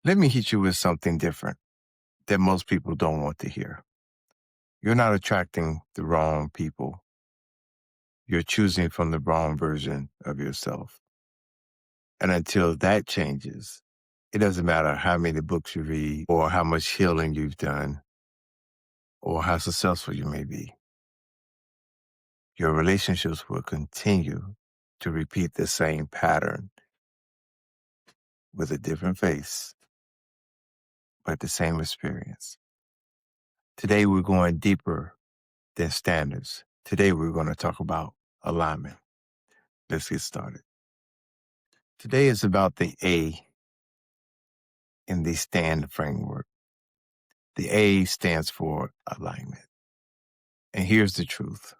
Let me hit you with something different that most people don't want to hear. You're not attracting the wrong people. You're choosing from the wrong version of yourself. And until that changes, it doesn't matter how many books you read or how much healing you've done or how successful you may be. Your relationships will continue to repeat the same pattern with a different face, but the same experience. Today, we're going deeper than standards. Today, we're going to talk about alignment. Let's get started. Today is about the A in the STAND framework. The A stands for alignment. And here's the truth.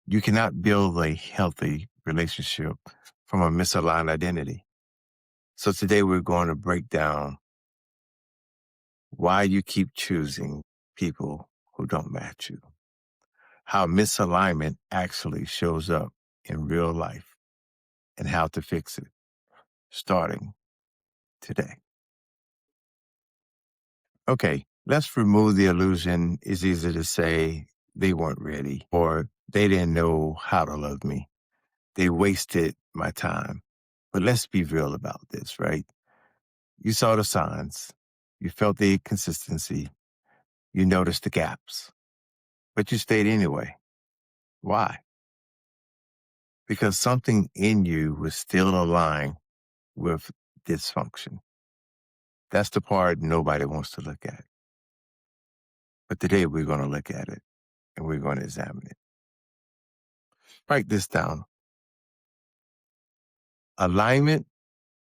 You cannot build a healthy relationship from a misaligned identity. So today we're going to break down why you keep choosing people who don't match you, how misalignment actually shows up in real life, and how to fix it, starting today. Okay, let's remove the illusion. It's easy to say they weren't ready or they didn't know how to love me. They wasted my time. But let's be real about this, right? You saw the signs. You felt the inconsistency. You noticed the gaps. But you stayed anyway. Why? Because something in you was still aligned with dysfunction. That's the part nobody wants to look at. But today we're going to look at it and we're going to examine it. Write this down. Alignment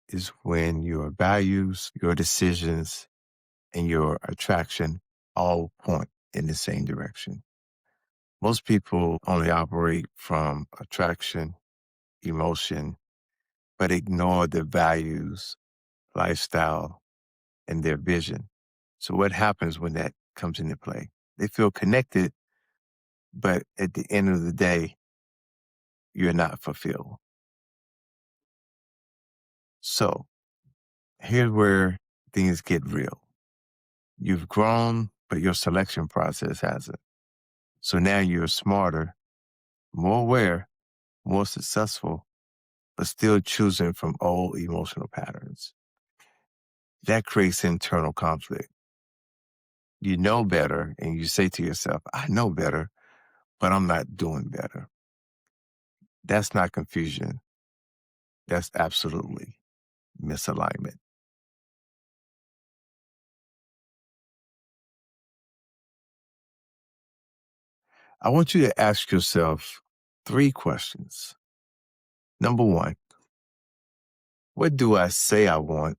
is when your values, your decisions, and your attraction all point in the same direction. Most people only operate from attraction, emotion, but ignore their values, lifestyle, and their vision. So what happens when that comes into play? They feel connected, but at the end of the day, you're not fulfilled. So here's where things get real. You've grown, but your selection process hasn't. So now you're smarter, more aware, more successful, but still choosing from old emotional patterns. That creates internal conflict. You know better, and you say to yourself, I know better, but I'm not doing better. That's not confusion. That's absolutely misalignment. I want you to ask yourself 3 questions. Number 1, what do I say I want?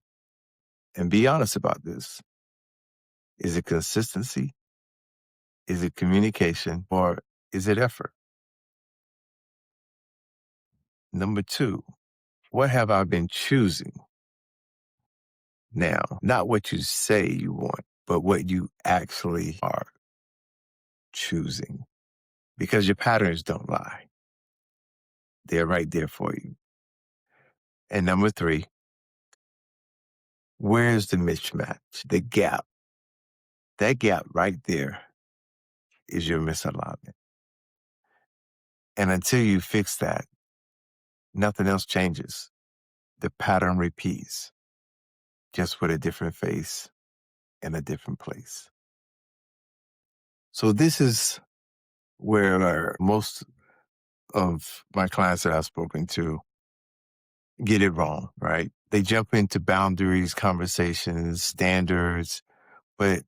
And be honest about this. Is it consistency? Is it communication? Or is it effort? Number 2, what have I been choosing? Now, not what you say you want, but what you actually are choosing. Because your patterns don't lie. They're right there for you. And number 3, where's the mismatch, the gap? That gap right there is your misalignment. And until you fix that, nothing else changes. The pattern repeats, just with a different face in a different place. So this is where most of my clients that I've spoken to get it wrong, right? They jump into boundaries, conversations, standards, but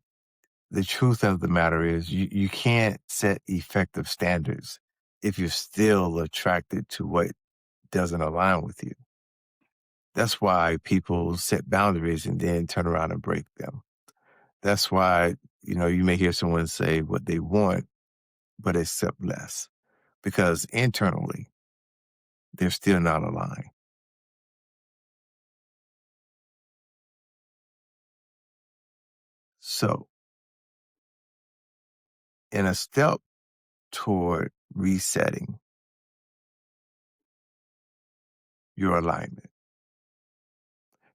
the truth of the matter is you can't set effective standards if you're still attracted to what doesn't align with you. That's why people set boundaries and then turn around and break them. That's why, you may hear someone say what they want, but accept less because internally they're still not aligned. So in a step toward resetting your alignment,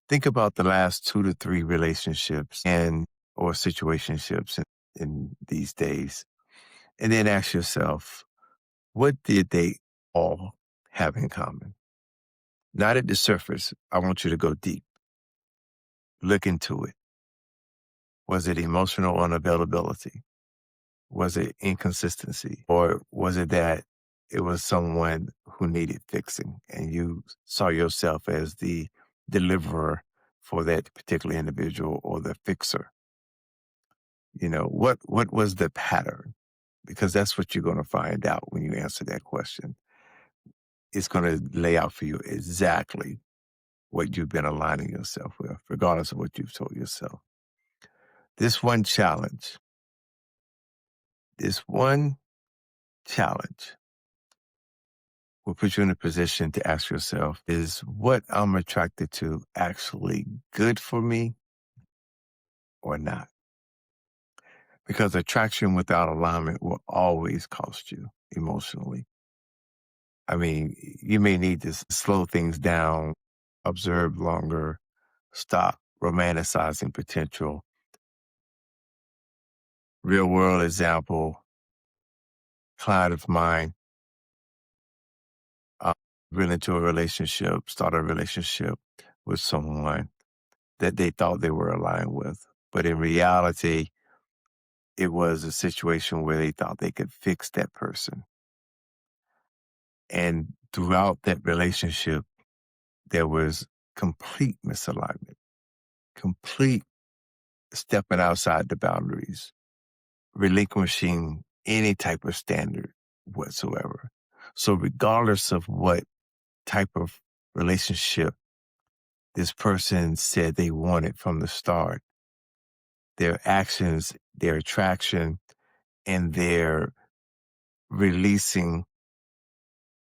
Think about the last 2 to 3 relationships and or situationships in these days, and then ask yourself, what did they all have in common? Not at the surface. I want you to go deep. Look into it. Was it emotional unavailability? Was it inconsistency? Or was it that it was someone who needed fixing and you saw yourself as the deliverer for that particular individual or the fixer? What was the pattern? Because that's what you're going to find out when you answer that question. It's going to lay out for you exactly what you've been aligning yourself with, regardless of what you've told yourself. This one challenge, this one challenge will put you in a position to ask yourself, is what I'm attracted to actually good for me or not? Because attraction without alignment will always cost you emotionally. I mean, you may need to slow things down, observe longer, stop romanticizing potential. Real world example, client of mine, uh, went into a relationship, started a relationship with someone that they thought they were aligned with. But in reality, it was a situation where they thought they could fix that person. And throughout that relationship, there was complete misalignment, complete stepping outside the boundaries, relinquishing any type of standard whatsoever. So regardless of what type of relationship this person said they wanted from the start, their actions, their attraction, and their releasing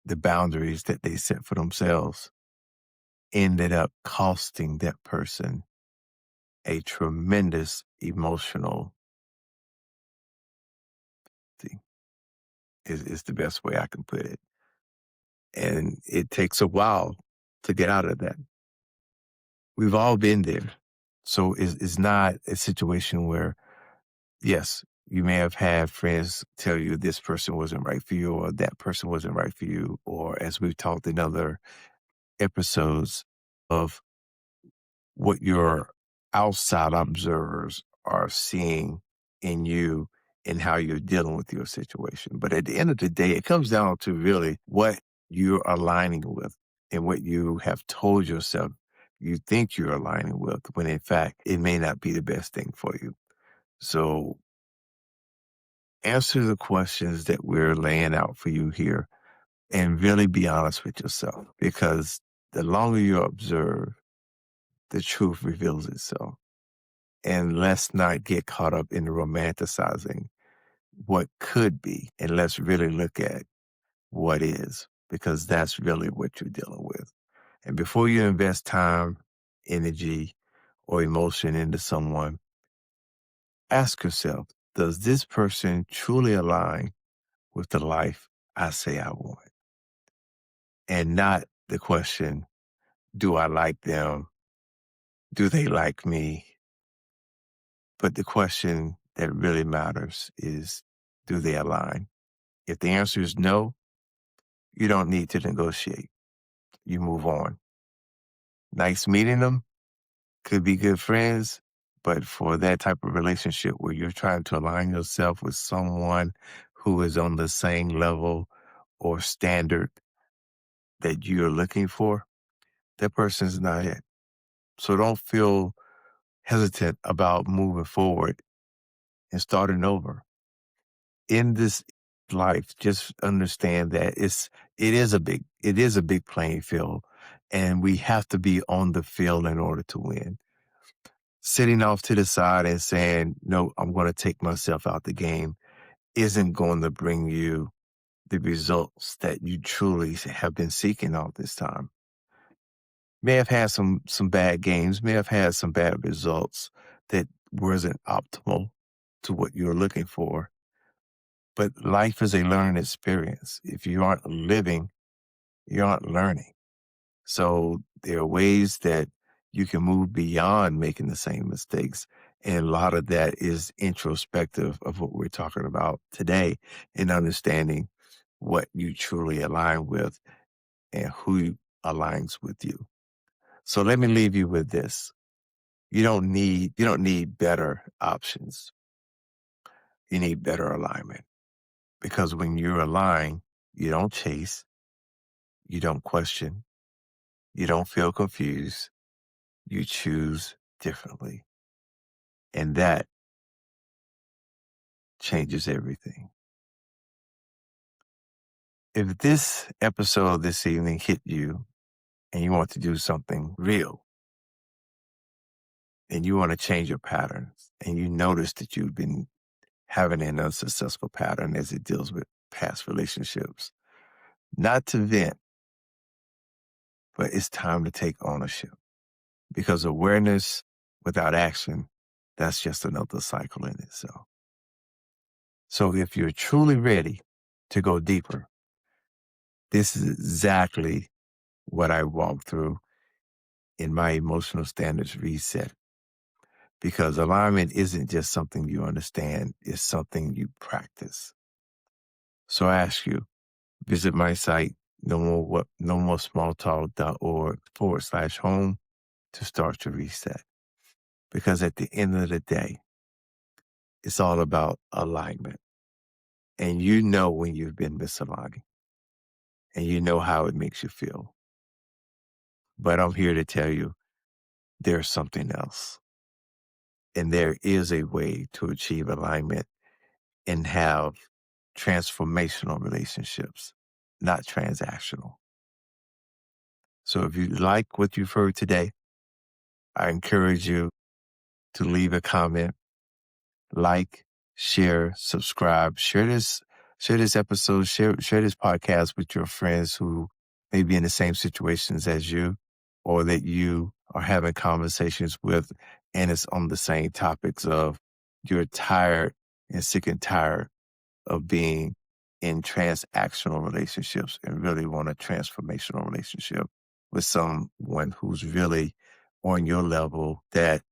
the boundaries that they set for themselves ended up costing that person a tremendous emotional thing, is the best way I can put it. And it takes a while to get out of that. We've all been there. So it's not a situation where, yes, you may have had friends tell you this person wasn't right for you or that person wasn't right for you, or as we've talked in other episodes of what your outside observers are seeing in you and how you're dealing with your situation. But at the end of the day, it comes down to really what you're aligning with and what you have told yourself you think you're aligning with, when in fact, it may not be the best thing for you. So answer the questions that we're laying out for you here and really be honest with yourself, because the longer you observe, the truth reveals itself. And let's not get caught up in romanticizing what could be. And let's really look at what is, because that's really what you're dealing with. And before you invest time, energy, or emotion into someone, ask yourself, does this person truly align with the life I say I want? And not the question, do I like them? Do they like me? But the question that really matters is, do they align? If the answer is no, you don't need to negotiate. You move on. Nice meeting them, could be good friends, but for that type of relationship where you're trying to align yourself with someone who is on the same level or standard that you're looking for, that person's not it. So don't feel hesitant about moving forward and starting over. In this life, just understand that it is a big playing field, and we have to be on the field in order to win. Sitting off to the side and saying, no, I'm going to take myself out the game isn't going to bring you the results that you truly have been seeking all this time. May have had some bad games, may have had some bad results that wasn't optimal to what you're looking for. But life is a learning experience. If you aren't living, you aren't learning. So there are ways that You can move beyond making the same mistakes. And a lot of that is introspective of what we're talking about today and understanding what you truly align with and who aligns with you. So let me leave you with this. You don't need better options. You need better alignment. Because when you're aligned, you don't chase, you don't question, you don't feel confused, you choose differently. And that changes everything. If this episode this evening hit you and you want to do something real and you want to change your patterns and you notice that you've been having an unsuccessful pattern as it deals with past relationships, not to vent, but it's time to take ownership because awareness without action, that's just another cycle in itself. So if you're truly ready to go deeper, this is exactly what I walk through in my emotional standards reset. Because alignment isn't just something you understand, it's something you practice. So I ask you, visit my site, no more smalltalk.org/home to start your reset. Because at the end of the day, it's all about alignment. And you know when you've been misaligned and you know how it makes you feel. But I'm here to tell you there's something else. And there is a way to achieve alignment and have transformational relationships, not transactional. So if you like what you've heard today, I encourage you to leave a comment, like, share, subscribe, share this episode, share this podcast with your friends who may be in the same situations as you or that you are having conversations with, and it's on the same topics of you're tired and sick and tired of being in transactional relationships and really want a transformational relationship with someone who's really on your level that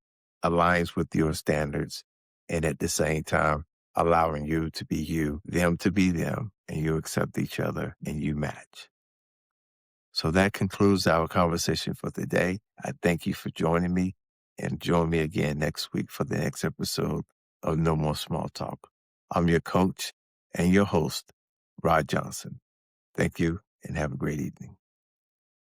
aligns with your standards and at the same time allowing you to be you, them to be them, and you accept each other and you match. So that concludes our conversation for today. I thank you for joining me and join me again next week for the next episode of No More Small Talk. I'm your coach and your host, Rod Johnson. Thank you and have a great evening.